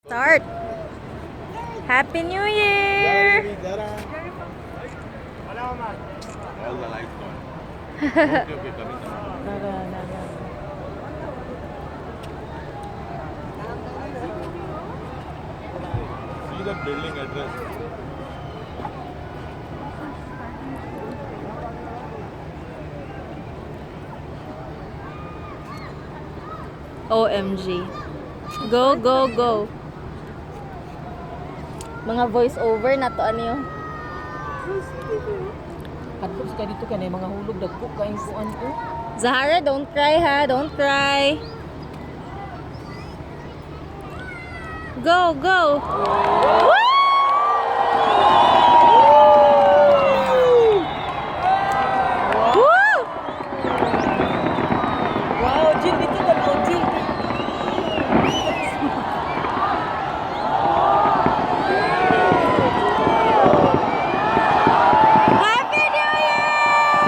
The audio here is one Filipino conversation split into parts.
Start! Happy New Year! All the lights gone. Okay, okay, coming. See the building address. OMG. Go, go, go. Mga voice over na to ano yun? Kadto sa dito kanay mga hulog dagko kaing kuan ko. Zahara, don't cry ha. Don't cry. Go, go. Woo! Woo! Wow, Jill dito ka no, Jill. Happy New Year!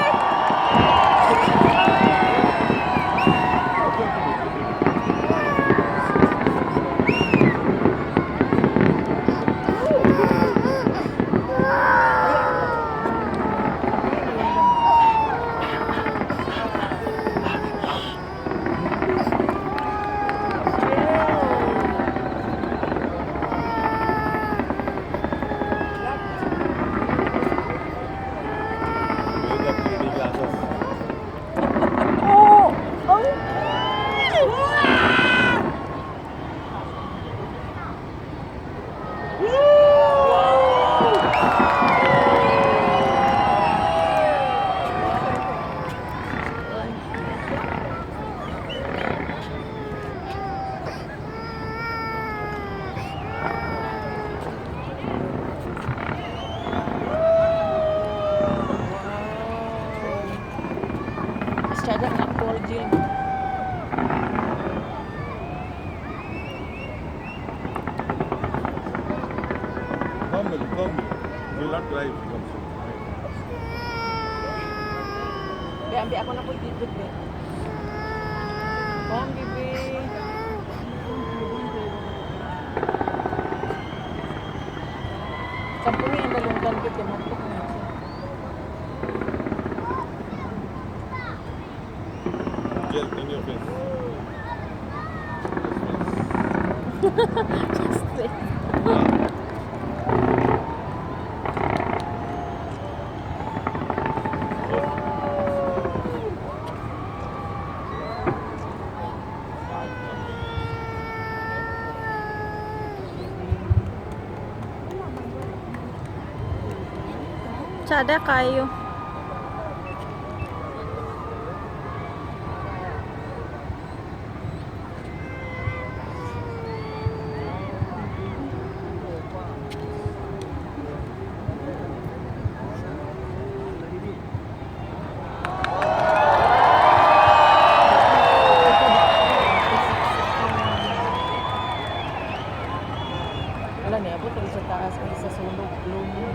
Where the 3D glasses? Masyado na for Jill. Come. Will not drive. Come soon. Be ambi ako na po dito be. Come bibi. Kampuni ang dalunggan ko tumatok na. Jill, in your face. Just wait. Tsada kayo. Wala niya, abot sa taas kay sa sulog. Lumo.